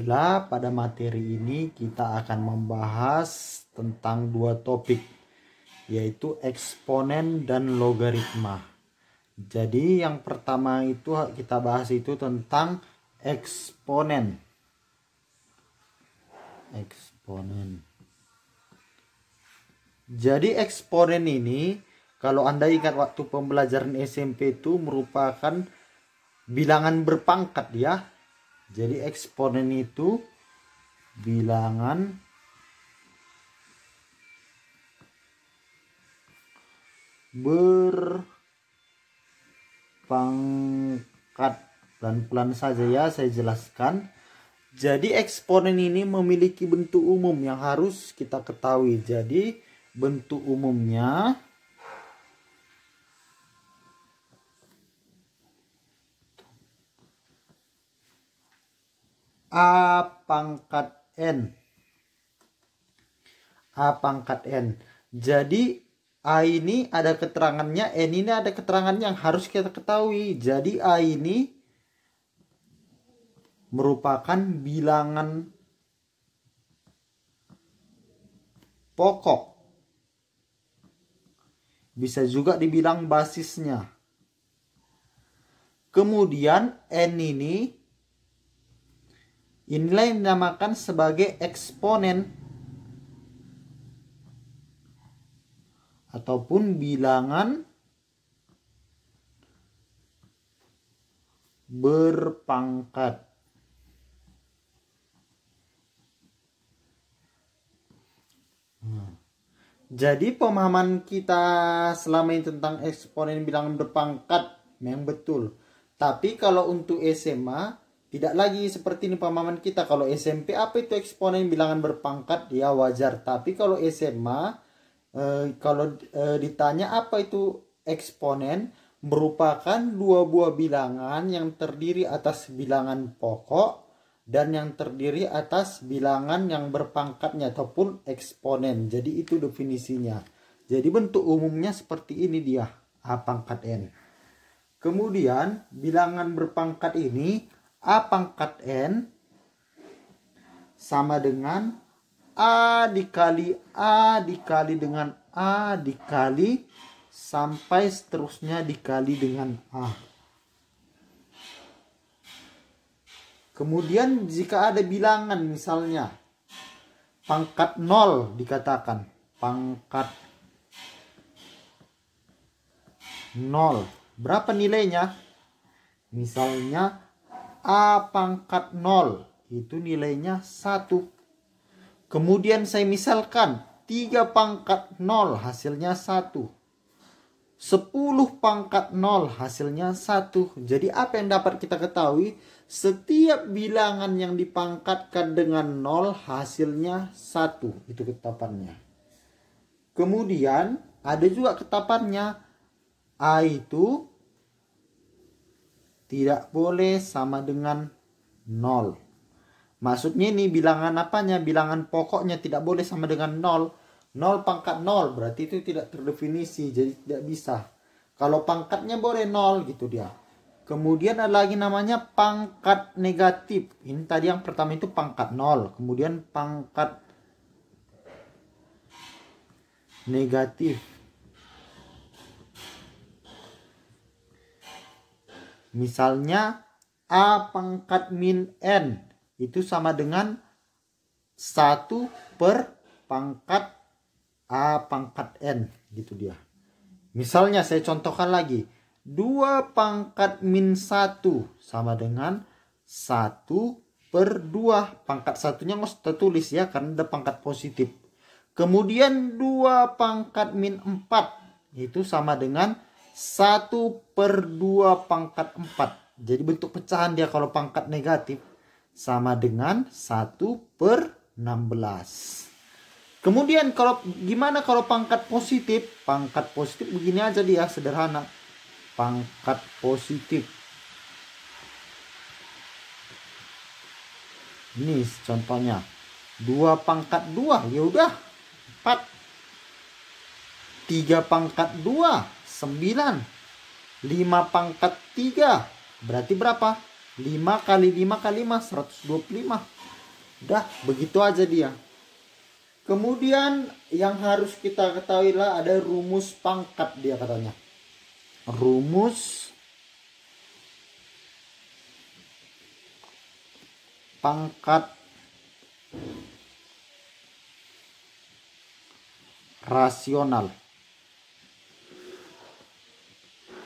Alhamdulillah, pada materi ini kita akan membahas tentang dua topik, yaitu eksponen dan logaritma. Jadi yang pertama itu kita bahas itu tentang eksponen. Jadi eksponen ini, kalau Anda ingat waktu pembelajaran SMP itu merupakan bilangan berpangkat ya. Jadi eksponen itu bilangan berpangkat. Pelan-pelan saja ya saya jelaskan. Jadi eksponen ini memiliki bentuk umum yang harus kita ketahui. Jadi bentuk umumnya A pangkat N. A pangkat N. Jadi A ini ada keterangannya, N ini ada keterangan yang harus kita ketahui. Jadi A ini merupakan bilangan pokok. Bisa juga dibilang basisnya. Kemudian N inilah yang dinamakan sebagai eksponen ataupun bilangan berpangkat. Jadi pemahaman kita selama ini tentang eksponen bilangan berpangkat memang betul. Tapi kalau untuk SMA tidak lagi seperti ini pemahaman kita. Kalau SMP apa itu eksponen bilangan berpangkat? Ya wajar. Tapi kalau SMA ditanya apa itu eksponen, merupakan dua buah bilangan yang terdiri atas bilangan pokok dan yang terdiri atas bilangan yang berpangkatnya ataupun eksponen. Jadi itu definisinya. Jadi bentuk umumnya seperti ini dia, A pangkat N. Kemudian bilangan berpangkat ini A pangkat N sama dengan A dikali dengan A dikali sampai seterusnya dikali dengan A. Kemudian jika ada bilangan misalnya pangkat 0 dikatakan. Pangkat 0. Berapa nilainya? Misalnya A pangkat 0 itu nilainya 1. Kemudian saya misalkan 3 pangkat 0 hasilnya 1. 10 pangkat 0 hasilnya 1. Jadi apa yang dapat kita ketahui? Setiap bilangan yang dipangkatkan dengan 0 hasilnya 1. Itu ketetapannya. Kemudian ada juga ketetapannya. A itu tidak boleh sama dengan 0. Maksudnya ini bilangan apanya? Bilangan pokoknya tidak boleh sama dengan 0. 0 pangkat 0 berarti itu tidak terdefinisi, jadi tidak bisa. Kalau pangkatnya boleh 0 gitu dia. Kemudian ada lagi namanya pangkat negatif. Ini tadi yang pertama itu pangkat 0. Kemudian pangkat negatif. Misalnya A pangkat min N itu sama dengan 1 per pangkat A pangkat N gitu dia. Misalnya saya contohkan lagi. 2 pangkat min 1 sama dengan 1 per 2. Pangkat satunya nggak usah tulis ya karena ada pangkat positif. Kemudian 2 pangkat min 4 itu sama dengan 1 per 2 pangkat 4. Jadi bentuk pecahan dia kalau pangkat negatif sama dengan 1 per 16. Kemudian gimana kalau pangkat positif? Pangkat positif begini aja dia, sederhana. Pangkat positif. Ini contohnya. 2 pangkat 2, ya udah 4. 3 pangkat 2, 9. 5 pangkat 3, berarti berapa? 5 kali 5 kali 5, 125. Udah, begitu aja dia. Kemudian yang harus kita ketahui lah ada rumus pangkat dia katanya. Rumus pangkat rasional.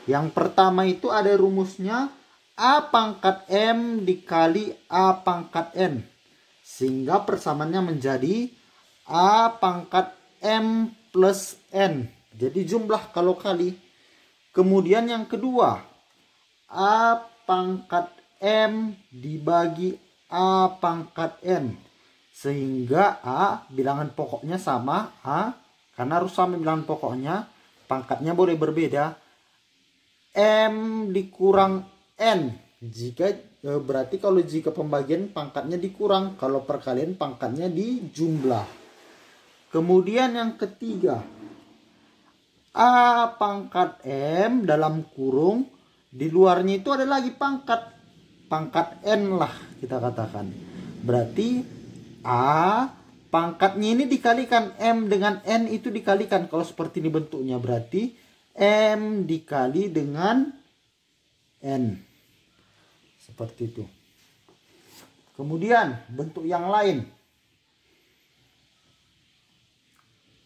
Yang pertama itu ada rumusnya A pangkat M dikali A pangkat N. Sehingga persamaannya menjadi A pangkat M plus N. Jadi jumlah kalau kali. Kemudian yang kedua, A pangkat M dibagi A pangkat N. Sehingga A bilangan pokoknya sama A. Karena harus sama bilangan pokoknya. Pangkatnya boleh berbeda. M dikurang N. Berarti kalau jika pembagian pangkatnya dikurang. Kalau perkalian pangkatnya dijumlah. Kemudian yang ketiga, A pangkat M dalam kurung, di luarnya itu ada lagi pangkat N lah kita katakan. Berarti A pangkatnya ini dikalikan, M dengan N itu dikalikan. Kalau seperti ini bentuknya berarti M dikali dengan N. Seperti itu. Kemudian bentuk yang lain.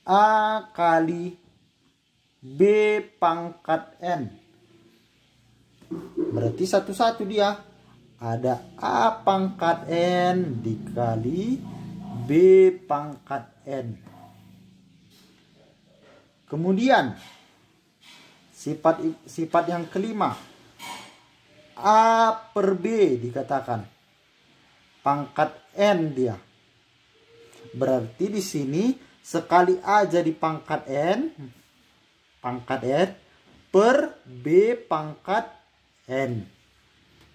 A kali B pangkat N. Berarti satu-satu dia. Ada A pangkat N dikali B pangkat N. Kemudian sifat yang kelima. A per B dikatakan. Pangkat N dia. Berarti di sini sekali A jadi pangkat N per B pangkat N.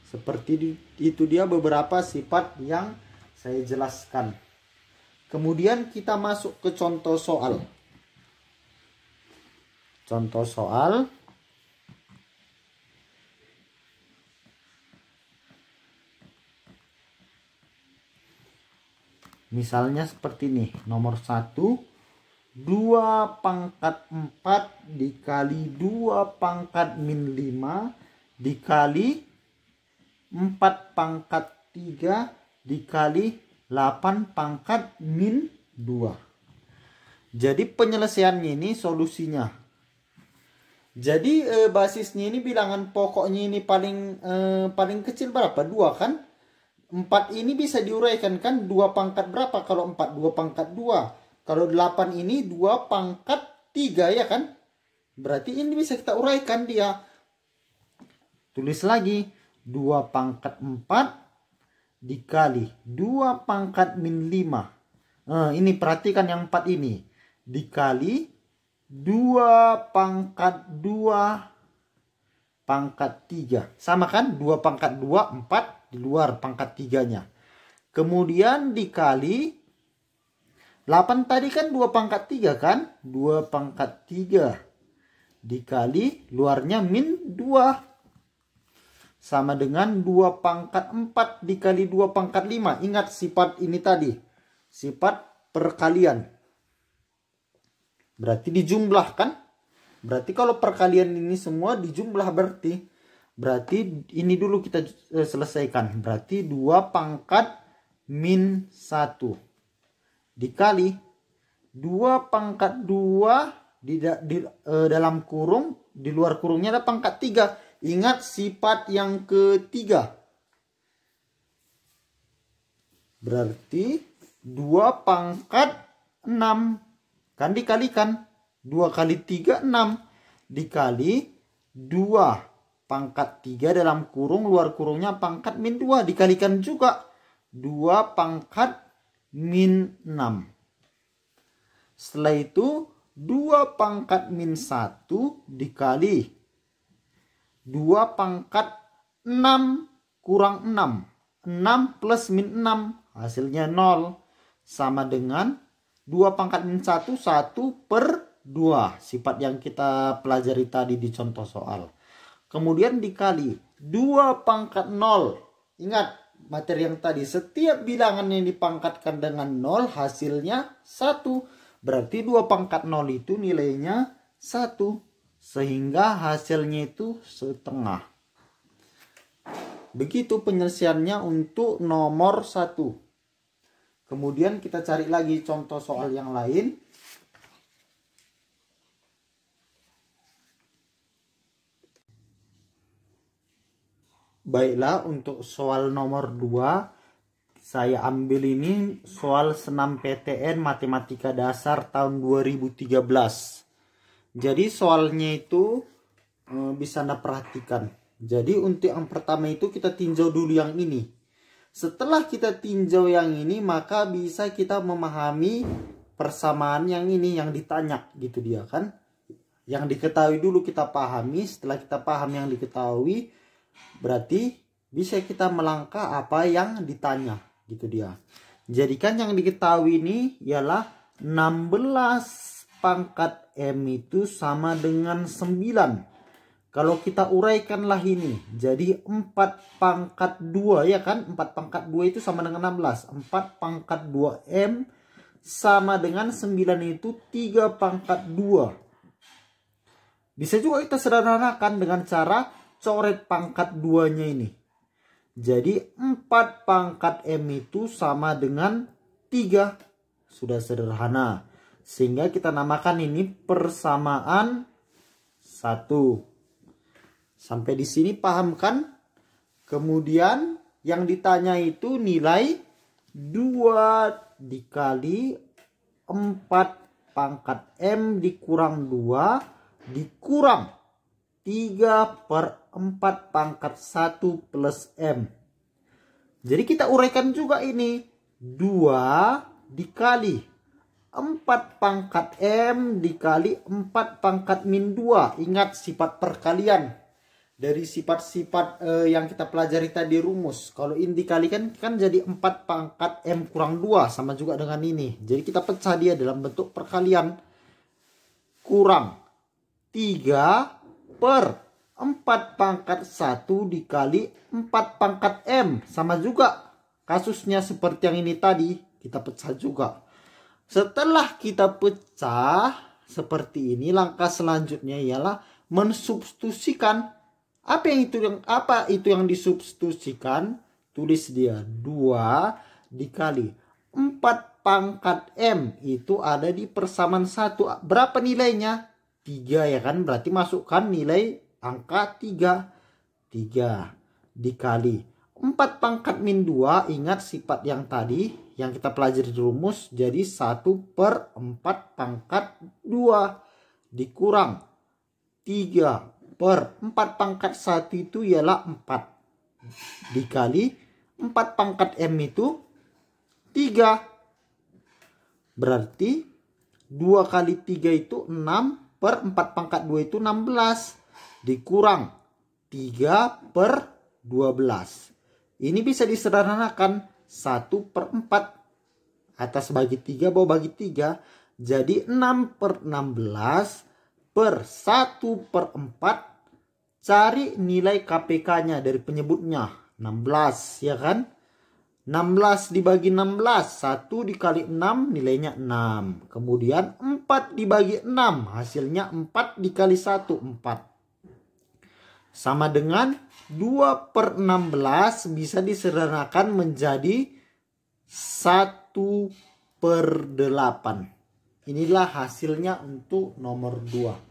Seperti itu dia beberapa sifat yang saya jelaskan. Kemudian kita masuk ke contoh soal. Contoh soal. Misalnya seperti ini. Nomor 1. 2 pangkat 4 dikali 2 pangkat min 5 dikali 4 pangkat 3 dikali 8 pangkat min 2. Jadi penyelesaiannya ini solusinya. Jadi basisnya ini bilangan pokoknya ini paling kecil berapa? 2 kan? 4 ini bisa diuraikan kan? 2 pangkat berapa kalau 4? 2 pangkat 2. Kalau 8 ini 2 pangkat 3 ya kan? Berarti ini bisa kita uraikan dia. Tulis lagi. 2 pangkat 4 dikali 2 pangkat min 5. Ini perhatikan yang 4 ini. Dikali 2 pangkat 2 pangkat 3. Sama kan? 2 pangkat 2, 4 di luar pangkat 3-nya. Kemudian dikali 8 tadi kan 2 pangkat 3 kan? 2 pangkat 3 dikali luarnya min 2. Sama dengan 2 pangkat 4 dikali 2 pangkat 5. Ingat sifat ini tadi. Sifat perkalian. Berarti dijumlahkan. Berarti kalau perkalian ini semua dijumlah berarti. Berarti ini dulu kita selesaikan. Berarti 2 pangkat min 1. Dikali 2 pangkat 2 di dalam kurung. Di luar kurungnya ada pangkat 3. Ingat sifat yang ketiga. Berarti 2 pangkat 6. Kan dikalikan. 2 kali 3, 6. Dikali 2 pangkat 3 dalam kurung. Luar kurungnya pangkat min 2. Dikalikan juga. 2 pangkat min 6. Setelah itu 2 pangkat min 1 dikali 2 pangkat 6 kurang 6. 6 plus min 6. Hasilnya 0. Sama dengan 2 pangkat min 1. 1 per 2. Sifat yang kita pelajari tadi di contoh soal. Kemudian dikali 2 pangkat 0. Ingat materi yang tadi, setiap bilangan yang dipangkatkan dengan 0 hasilnya 1. Berarti 2 pangkat 0 itu nilainya 1. Sehingga hasilnya itu setengah. Begitu penyelesaiannya untuk nomor 1. Kemudian kita cari lagi contoh soal yang lain. Baiklah, untuk soal nomor 2 saya ambil ini soal senam PTN Matematika Dasar tahun 2013. Jadi soalnya itu bisa Anda perhatikan. Jadi untuk yang pertama itu kita tinjau dulu yang ini. Setelah kita tinjau yang ini, maka bisa kita memahami persamaan yang ini yang ditanya gitu dia kan. Yang diketahui dulu kita pahami, setelah kita paham yang diketahui, berarti bisa kita melangkah apa yang ditanya gitu dia. Jadi kan yang diketahui ini ialah 16 pangkat M itu sama dengan 9. Kalau kita uraikanlah ini, jadi 4 pangkat 2 ya kan. 4 pangkat 2 itu sama dengan 16. 4 pangkat 2 M sama dengan 9 itu 3 pangkat 2. Bisa juga kita sederhanakan dengan cara coret pangkat 2-nya ini. Jadi 4 pangkat M itu sama dengan 3. Sudah sederhana. Sehingga kita namakan ini persamaan 1. Sampai di sini paham kan? Kemudian yang ditanya itu nilai 2 dikali 4 pangkat M dikurang 2 dikurang 3/4 pangkat 1 plus M. Jadi kita uraikan juga ini. 2 dikali 4 pangkat M dikali 4 pangkat min 2. Ingat sifat perkalian. Dari sifat-sifat yang kita pelajari tadi rumus. Kalau ini dikalikan kan jadi 4 pangkat M kurang 2. Sama juga dengan ini. Jadi kita pecah dia dalam bentuk perkalian. Kurang 3/4 pangkat 1 dikali 4 pangkat M. Sama juga kasusnya seperti yang ini tadi. Kita pecah juga. Setelah kita pecah seperti ini, langkah selanjutnya ialah mensubstitusikan. Apa itu yang disubstitusikan? Tulis dia 2 dikali 4 pangkat M itu ada di persamaan 1. Berapa nilainya? 3 ya kan? Berarti masukkan nilai angka 3. 3 dikali 4 pangkat min 2. Ingat sifat yang tadi yang kita pelajari di rumus. Jadi 1/4 pangkat 2 dikurang 3/4 pangkat 1 itu ialah 4. Dikali 4 pangkat M itu 3. Berarti 2 kali 3 itu 6/4 pangkat 2 itu 16. Dikurang 3/12. Ini bisa disederhanakan 1/4. Atas bagi 3, bawah bagi 3. Jadi 6/16 per 1/4. Cari nilai KPK-nya dari penyebutnya. 16 ya kan. 16 dibagi 16. 1 dikali 6 nilainya 6. Kemudian 4 dibagi 6. Hasilnya 4 dikali 1. 4. Sama dengan 2/16 bisa disederhanakan menjadi 1/8. Inilah hasilnya untuk nomor 2.